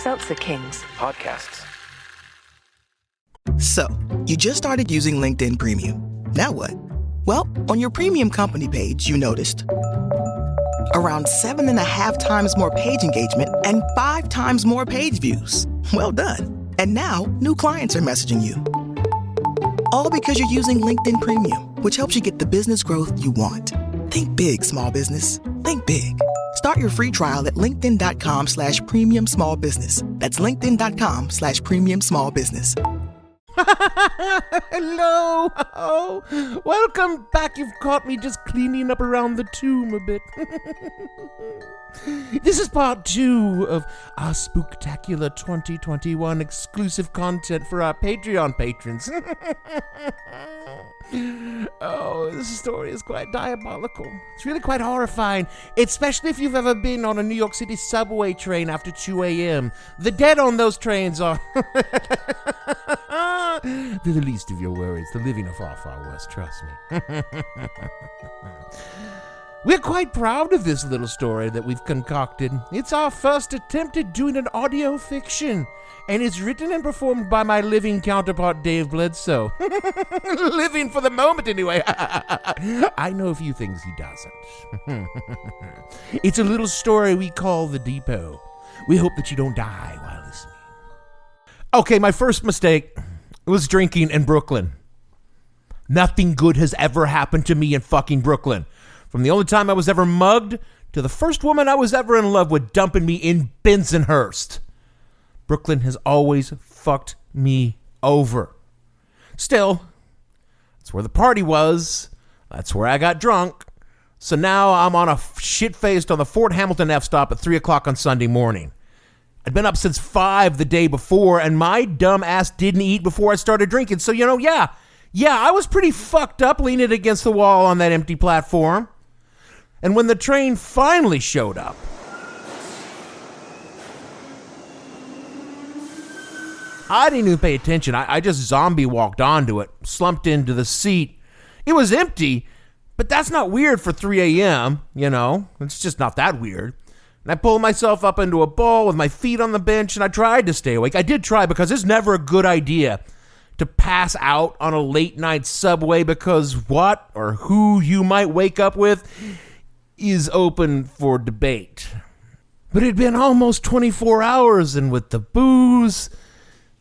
Seltzer Kings. Podcasts. So, you just started using LinkedIn Premium. Now what? Well, on your premium company page, you noticed around 7.5 times more page engagement and 5 times more page views. Well done. And now, new clients are messaging you. All because you're using LinkedIn Premium, which helps you get the business growth you want. Think big, small business. Think big. Start your free trial at linkedin.com/premium small business. That's linkedin.com/premium small business. Hello. Welcome back. You've caught me just cleaning up around the tomb a bit. This is part 2 of our Spooktacular 2021 exclusive content for our Patreon patrons. Oh, this story is quite diabolical. It's really quite horrifying, especially if you've ever been on a New York City subway train after 2 a.m. The dead on those trains are... They're the least of your worries. The living are far, far worse, trust me. We're quite proud of this little story that we've concocted. It's our first attempt at doing an audio fiction, and it's written and performed by my living counterpart, Dave Bledsoe. Living for the moment, anyway. I know a few things he doesn't. It's a little story we call The Depot. We hope that you don't die while listening. Okay, my first mistake was drinking in Brooklyn. Nothing good has ever happened to me in fucking Brooklyn. From the only time I was ever mugged to the first woman I was ever in love with dumping me in Bensonhurst. Brooklyn has always fucked me over. Still, that's where the party was. That's where I got drunk. So now I'm on a shit-faced on the Fort Hamilton F stop at 3 o'clock on Sunday morning. I'd been up since 5 the day before, and my dumb ass didn't eat before I started drinking. So, yeah, I was pretty fucked up leaning against the wall on that empty platform. And when the train finally showed up, I didn't even pay attention. I just zombie walked onto it, slumped into the seat. It was empty, but that's not weird for 3 a.m., It's just not that weird. And I pulled myself up into a ball with my feet on the bench, and I tried to stay awake. I did try, because it's never a good idea to pass out on a late-night subway, because what or who you might wake up with is open for debate. But it'd been almost 24 hours, and with the booze...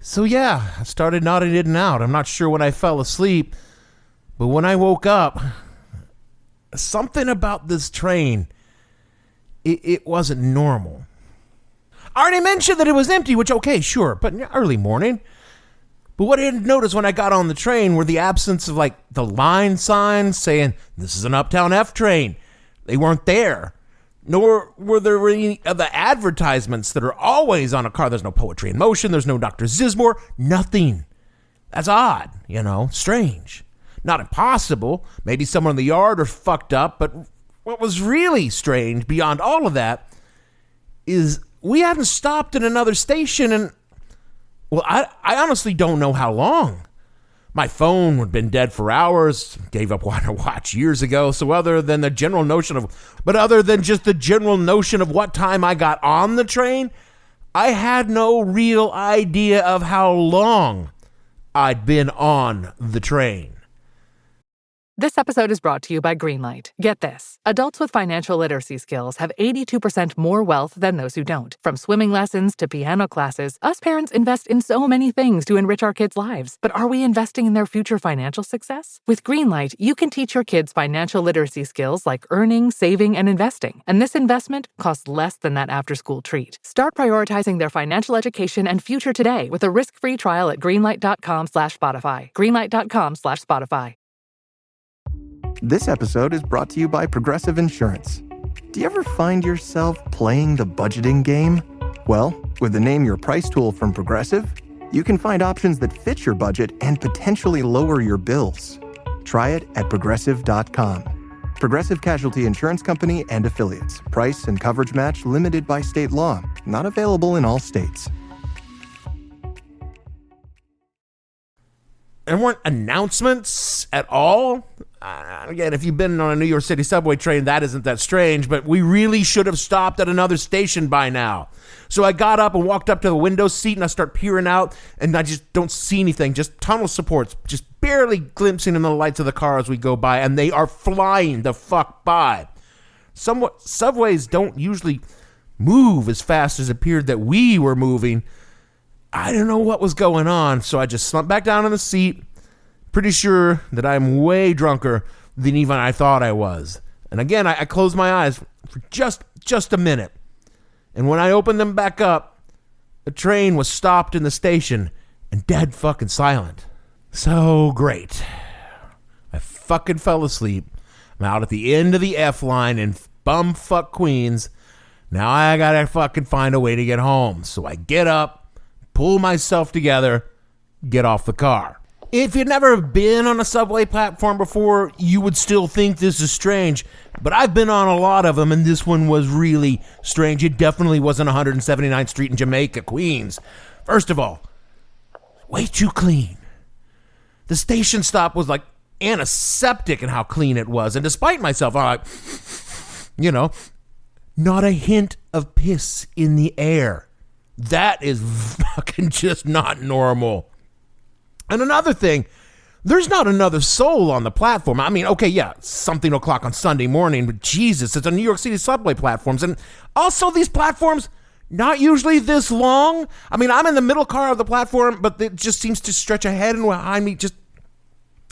So yeah, I started nodding in and out. I'm not sure when I fell asleep, but when I woke up, something about this train, it wasn't normal. I already mentioned that it was empty, which, okay, sure, but early morning. But what I didn't notice when I got on the train were the absence of, the line signs saying, this is an Uptown F train. They weren't there. Nor were there any of the advertisements that are always on a car. There's no Poetry in Motion. There's no Dr. Zizmore. Nothing. That's odd, strange. Not impossible. Maybe someone in the yard are fucked up, but what was really strange beyond all of that is we hadn't stopped at another station in, I honestly don't know how long. My phone had been dead for hours, gave up wanting to watch years ago, so other than just the general notion of what time I got on the train, I had no real idea of how long I'd been on the train. This episode is brought to you by Greenlight. Get this. Adults with financial literacy skills have 82% more wealth than those who don't. From swimming lessons to piano classes, us parents invest in so many things to enrich our kids' lives. But are we investing in their future financial success? With Greenlight, you can teach your kids financial literacy skills like earning, saving, and investing. And this investment costs less than that after-school treat. Start prioritizing their financial education and future today with a risk-free trial at greenlight.com/Spotify. Greenlight.com/Spotify. This episode is brought to you by Progressive Insurance. Do you ever find yourself playing the budgeting game? Well, with the Name Your Price tool from Progressive, you can find options that fit your budget and potentially lower your bills. Try it at Progressive.com. Progressive Casualty Insurance Company and Affiliates. Price and coverage match limited by state law. Not available in all states. There weren't announcements at all Again, if you've been on a New York City subway train, that isn't that strange, but we really should have stopped at another station by now. So I got up and walked up to the window seat, and I start peering out, and I just don't see anything, just tunnel supports, just barely glimpsing in the lights of the car as we go by, and they are flying the fuck by. Subways don't usually move as fast as it appeared that we were moving. I don't know what was going on, so I just slumped back down in the seat, pretty sure that I'm way drunker than even I thought I was. And again, I closed my eyes for just a minute. And when I opened them back up, the train was stopped in the station and dead fucking silent. So great. I fucking fell asleep. I'm out at the end of the F line in bumfuck Queens. Now I gotta fucking find a way to get home. So I get up, pull myself together, get off the car. If you've never been on a subway platform before, you would still think this is strange, but I've been on a lot of them, and this one was really strange. It definitely wasn't 179th Street in Jamaica, Queens. First of all, way too clean. The station stop was like antiseptic in how clean it was, and despite myself, I'm like, not a hint of piss in the air. That is fucking just not normal. And another thing, there's not another soul on the platform. I mean, okay, yeah, something o'clock on Sunday morning, but Jesus, it's a New York City subway platforms. And also these platforms, not usually this long. I mean, I'm in the middle car of the platform, but it just seems to stretch ahead and behind me just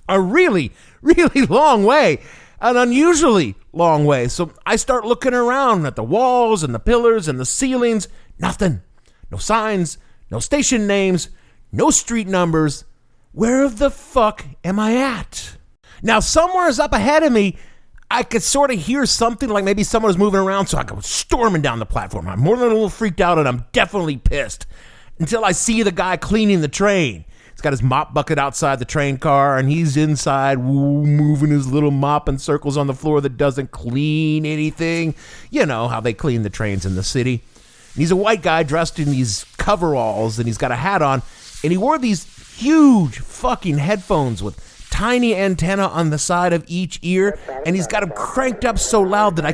a really, really long way. An unusually long way. So I start looking around at the walls and the pillars and the ceilings. Nothing. No signs, no station names, no street numbers. Where the fuck am I at? Now, somewhere's up ahead of me, I could sort of hear something like maybe someone was moving around, so I go storming down the platform. I'm more than a little freaked out, and I'm definitely pissed until I see the guy cleaning the train. He's got his mop bucket outside the train car, and he's inside moving his little mop in circles on the floor that doesn't clean anything. You know how they clean the trains in the city. And he's a white guy dressed in these coveralls, and he's got a hat on, and he wore these huge fucking headphones with tiny antenna on the side of each ear, and he's got them cranked up so loud that I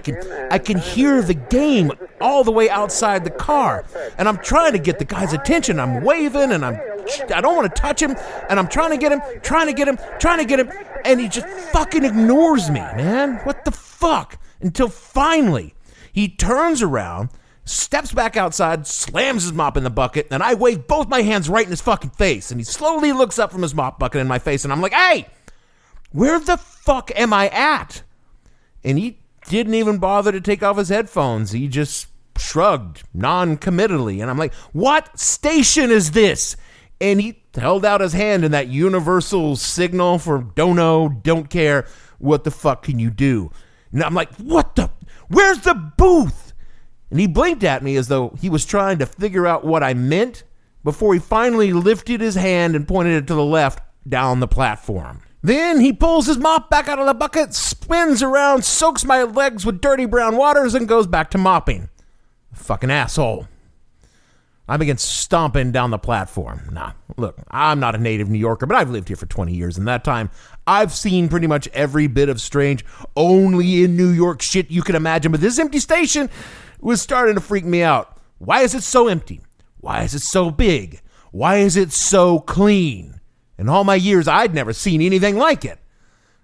can hear the game all the way outside the car. And I'm trying to get the guy's attention. I'm waving, and I don't want to touch him, and I'm trying to get him, and he just fucking ignores me, man. What the fuck? Until finally he turns around, steps back outside, slams his mop in the bucket, and I wave both my hands right in his fucking face. And he slowly looks up from his mop bucket in my face, and I'm like, hey, where the fuck am I at? And he didn't even bother to take off his headphones. He just shrugged non-committally. And I'm like, what station is this? And he held out his hand in that universal signal for don't know, don't care, what the fuck can you do? And I'm like, where's the booth? And he blinked at me as though he was trying to figure out what I meant before he finally lifted his hand and pointed it to the left down the platform. Then he pulls his mop back out of the bucket, spins around, soaks my legs with dirty brown waters, and goes back to mopping. Fucking asshole. I begin stomping down the platform. Nah, look, I'm not a native New Yorker, but I've lived here for 20 years. In that time, I've seen pretty much every bit of strange, only in New York shit you can imagine. But this empty station was starting to freak me out. Why is it so empty? Why is it so big? Why is it so clean? In all my years, I'd never seen anything like it.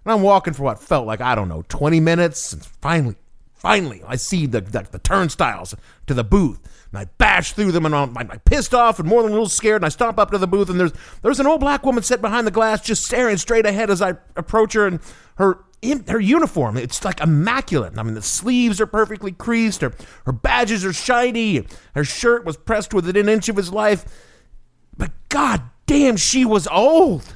And I'm walking for what felt like, 20 minutes. And finally, I see the turnstiles to the booth. And I bash through them, and I'm pissed off and more than a little scared. And I stomp up to the booth, and there's an old black woman sitting behind the glass just staring straight ahead as I approach her. And her uniform, it's like immaculate. I mean, the sleeves are perfectly creased. Her badges are shiny. Her shirt was pressed within an inch of his life. But god damn, she was old.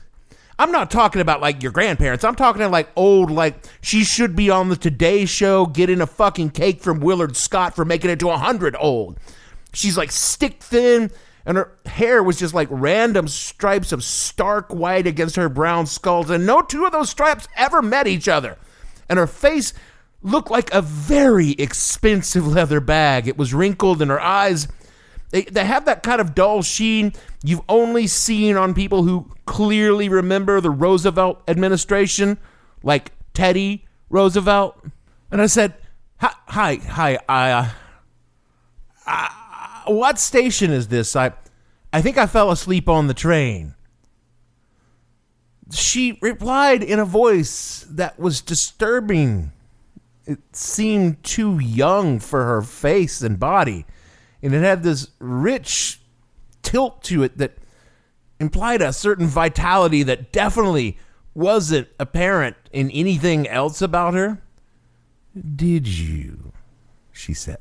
I'm not talking about like your grandparents. I'm talking about like old, like she should be on the Today Show getting a fucking cake from Willard Scott for making it to 100 old. She's like stick thin, and her hair was just like random stripes of stark white against her brown skulls, and no two of those stripes ever met each other. And her face looked like a very expensive leather bag. It was wrinkled, and her eyes, they have that kind of dull sheen you've only seen on people who clearly remember the Roosevelt administration, like Teddy Roosevelt? And I said, hi, what station is this? I think I fell asleep on the train. She replied in a voice that was disturbing. It seemed too young for her face and body, and it had this rich tilt to it that implied a certain vitality that definitely wasn't apparent in anything else about her. Did you? She said.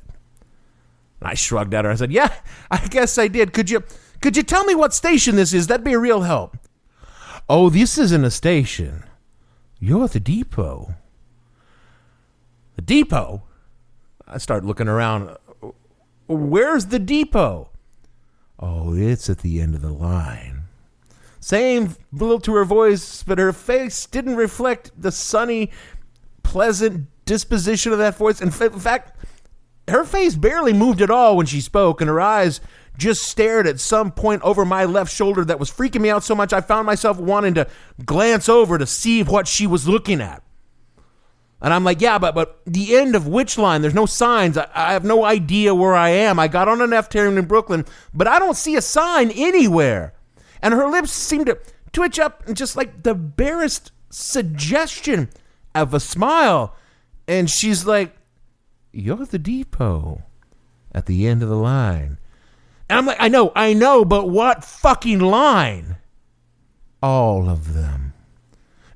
And I shrugged at her. I said, yeah, I guess I did. Could you tell me what station this is? That'd be a real help. Oh, this isn't a station. You're at the depot. The depot? I started looking around. Where's the depot? Oh, it's at the end of the line. Same little to her voice, but her face didn't reflect the sunny, pleasant disposition of that voice. In fact, her face barely moved at all when she spoke, and her eyes just stared at some point over my left shoulder that was freaking me out so much I found myself wanting to glance over to see what she was looking at. And I'm like, yeah, but the end of which line? There's no signs. I have no idea where I am. I got on an F train in Brooklyn, but I don't see a sign anywhere. And her lips seemed to twitch up and just like the barest suggestion of a smile. And she's like, you're at the depot at the end of the line. And I'm like, I know, but what fucking line? All of them.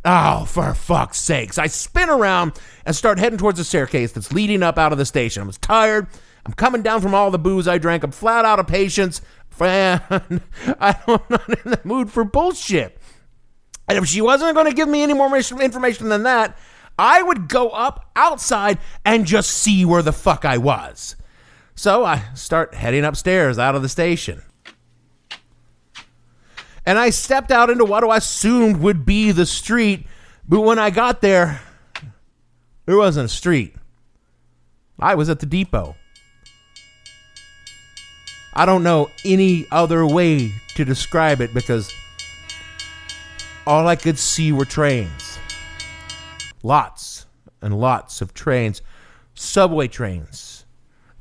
Oh, for fuck's sakes. I spin around and start heading towards the staircase that's leading up out of the station. I was tired. I'm coming down from all the booze I drank. I'm flat out of patience. I'm not in the mood for bullshit. And if she wasn't going to give me any more information than that, I would go up outside and just see where the fuck I was. So I start heading upstairs out of the station. And I stepped out into what I assumed would be the street. But when I got there wasn't a street. I was at the depot. I don't know any other way to describe it because all I could see were trains. Lots and lots of trains. Subway trains.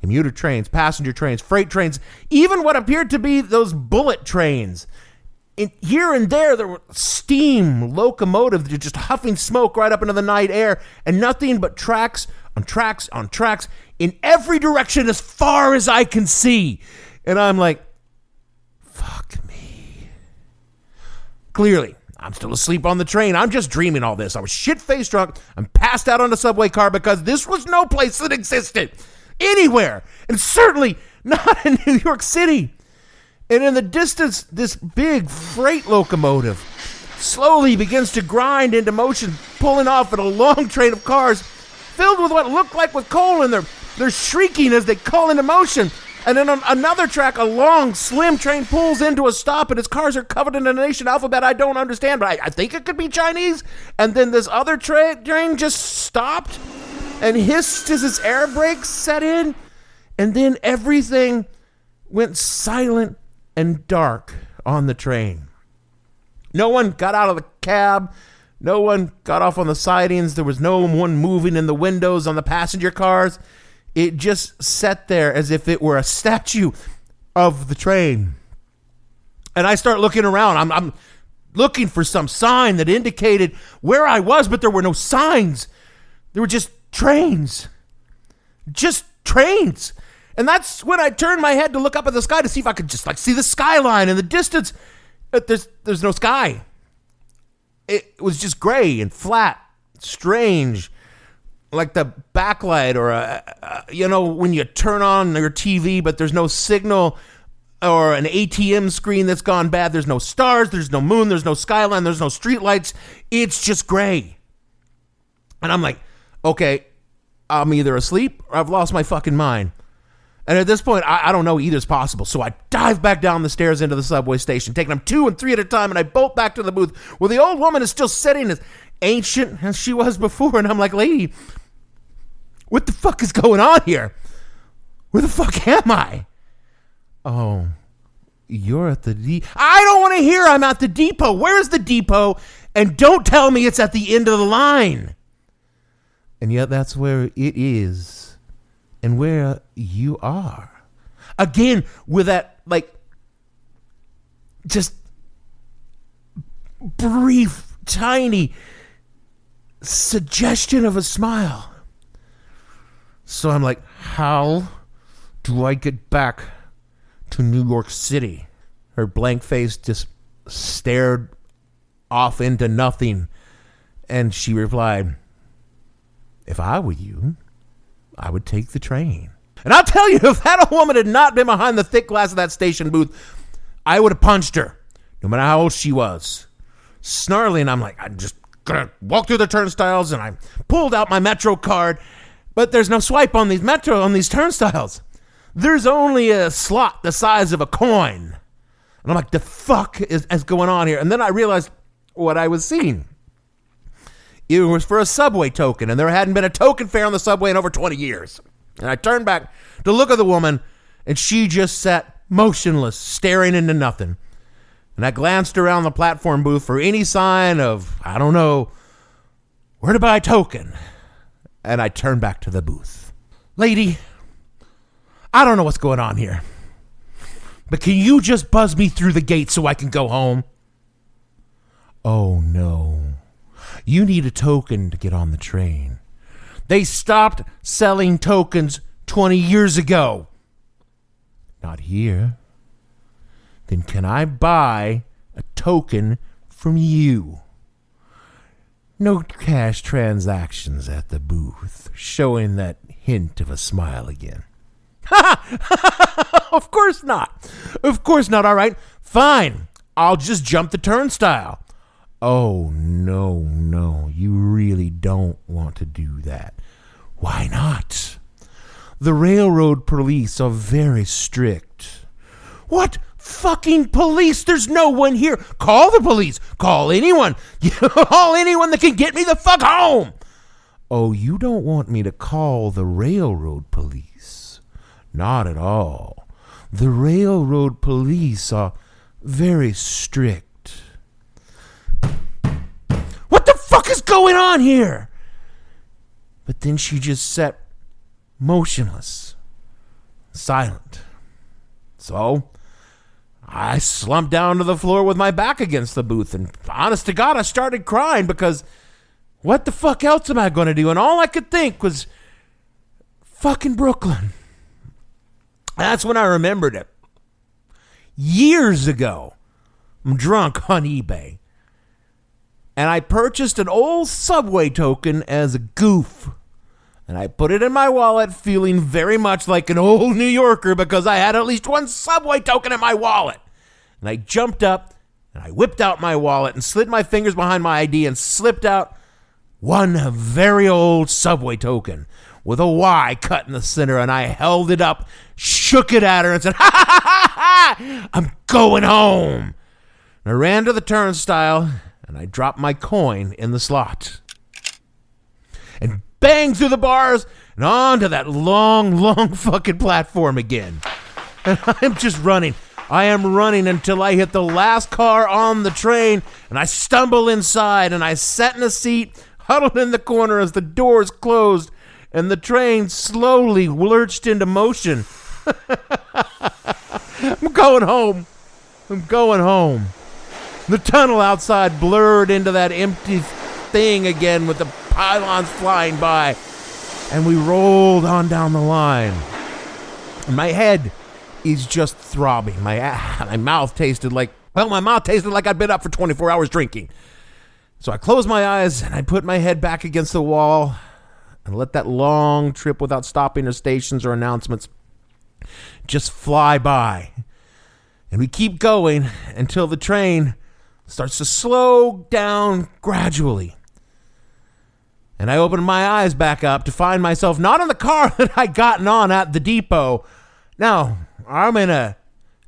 Commuter trains. Passenger trains. Freight trains. Even what appeared to be those bullet trains. Here and there were steam locomotives that just huffing smoke right up into the night air. And nothing but tracks on tracks on tracks in every direction as far as I can see. And I'm like, fuck me. Clearly, I'm still asleep on the train. I'm just dreaming all this. I was shit-faced drunk. I'm passed out on the subway car because this was no place that existed anywhere. And certainly not in New York City. And in the distance, this big freight locomotive slowly begins to grind into motion, pulling off at a long train of cars filled with what looked like with coal, and they're shrieking as they call into motion. And then on another track, a long, slim train pulls into a stop, and its cars are covered in a nation alphabet I don't understand, but I think it could be Chinese. And then this other train just stopped and hissed as its air brakes set in. And then everything went silent and dark on the train. No one got out of the cab. No one got off on the sidings. There was no one moving in the windows on the passenger cars. It just sat there as if it were a statue of the train. And I start looking around. I'm looking for some sign that indicated where I was, but there were no signs. There were just trains. Just trains. And that's when I turned my head to look up at the sky to see if I could just see the skyline in the distance. There's no sky. It was just gray and flat, strange. Like the backlight or, when you turn on your TV, but there's no signal, or an ATM screen that's gone bad. There's no stars, there's no moon, there's no skyline, there's no streetlights. It's just gray. And I'm like, okay, I'm either asleep or I've lost my fucking mind. And at this point, I don't know either's possible. So I dive back down the stairs into the subway station, taking them 2 and 3 at a time, and I bolt back to the booth where the old woman is still sitting as ancient as she was before. And I'm like, lady, what the fuck is going on here? Where the fuck am I? Oh, you're at the depot. I don't want to hear I'm at the depot. Where's the depot? And don't tell me it's at the end of the line. And yet that's where it is and where you are. Again, with that, like, just brief, tiny suggestion of a smile. So I'm like, how do I get back to New York City? Her blank face just stared off into nothing. And she replied, if I were you, I would take the train. And I'll tell you, if that woman had not been behind the thick glass of that station booth, I would have punched her, no matter how old she was. Snarling, I'm like, I'm just gonna walk through the turnstiles, and I pulled out my Metro card, but there's no swipe on these turnstiles. There's only a slot the size of a coin. And I'm like, the fuck is going on here? And then I realized what I was seeing. It was for a subway token, and there hadn't been a token fare on the subway in over 20 years. And I turned back to look at the woman, and she just sat motionless, staring into nothing. And I glanced around the platform booth for any sign of, I don't know, where to buy a token. And I turned back to the booth. Lady, I don't know what's going on here, but can you just buzz me through the gate so I can go home? Oh, no. You need a token to get on the train. They stopped selling tokens 20 years ago. Not here. Then can I buy a token from you? No cash transactions at the booth, showing that hint of a smile again. Of course not. Of course not. All right, fine. I'll just jump the turnstile. Oh, no, you really don't want to do that. Why not? The railroad police are very strict. What fucking police? There's no one here. Call the police. Call anyone. Call anyone that can get me the fuck home. Oh, you don't want me to call the railroad police? Not at all. The railroad police are very strict. What the fuck is going on here? But then she just sat motionless, silent. So I slumped down to the floor with my back against the booth, and honest to God, I started crying because what the fuck else am I going to do? And all I could think was fucking Brooklyn. That's when I remembered it. Years ago, I'm drunk on eBay, and I purchased an old subway token as a goof. And I put it in my wallet, feeling very much like an old New Yorker because I had at least one subway token in my wallet. And I jumped up, and I whipped out my wallet and slid my fingers behind my ID and slipped out one very old subway token with a Y cut in the center. And I held it up, shook it at her, and said, ha, ha, ha, ha, I'm going home. And I ran to the turnstile, and I dropped my coin in the slot. And bang through the bars and onto that long fucking platform again. And I'm just running. I am running until I hit the last car on the train, and I stumble inside, and I sat in a seat, huddled in the corner as the doors closed, and the train slowly lurched into motion. I'm going home. I'm going home. The tunnel outside blurred into that empty thing again with the pylons flying by, and we rolled on down the line. And my head is just throbbing. My mouth tasted like I'd been up for 24 hours drinking. So I closed my eyes and I put my head back against the wall and let that long trip without stopping at stations or announcements just fly by. And we keep going until the train starts to slow down gradually. And I opened my eyes back up to find myself not in the car that I'd gotten on at the depot. No, I'm in a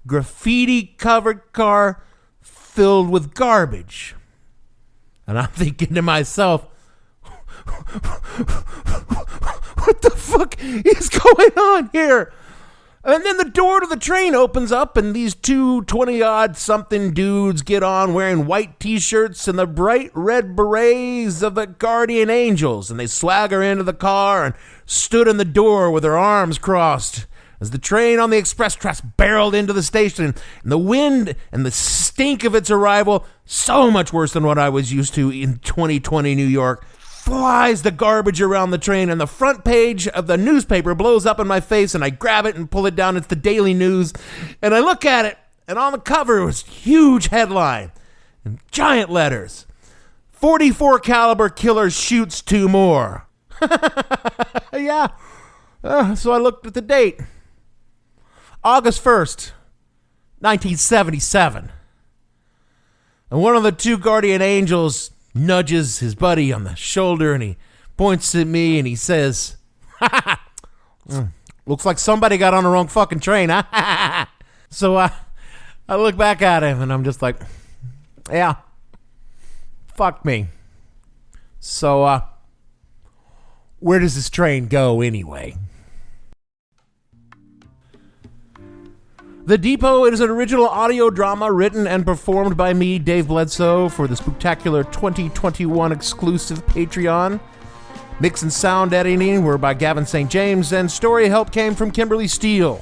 graffiti-covered car filled with garbage. And I'm thinking to myself, what the fuck is going on here? And then the door to the train opens up, and these two 20-odd-something dudes get on wearing white T-shirts and the bright red berets of the Guardian Angels, and they swagger into the car and stood in the door with their arms crossed as the train on the express tracks barreled into the station, and the wind and the stink of its arrival, so much worse than what I was used to in 2020 New York, flies the garbage around the train, and the front page of the newspaper blows up in my face, and I grab it and pull it down. It's the Daily News, and I look at it, and on the cover was a huge headline in giant letters: 44 caliber killer shoots 2 more. Yeah. So I looked at the date. August 1st, 1977. And one of the two Guardian Angels nudges his buddy on the shoulder, and he points at me and he says, looks like somebody got on the wrong fucking train, huh? So I look back at him and I'm just like, yeah, fuck me. So where does this train go anyway? The Depot is an original audio drama written and performed by me, Dave Bledsoe, for the Spooktacular 2021 exclusive Patreon. Mix and sound editing were by Gavin St. James, and story help came from Kimberly Steele.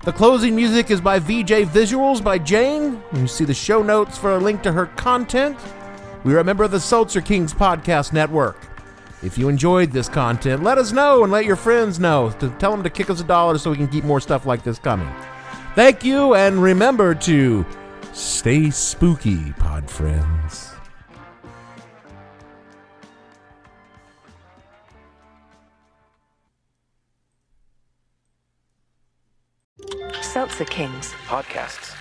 The closing music is by VJ Visuals by Jane. You see the show notes for a link to her content. We are a member of the Seltzer Kings podcast network. If you enjoyed this content, let us know and let your friends know. Tell them to kick us $1 so we can keep more stuff like this coming. Thank you, and remember to stay spooky, pod friends. Seltzer Kings podcasts.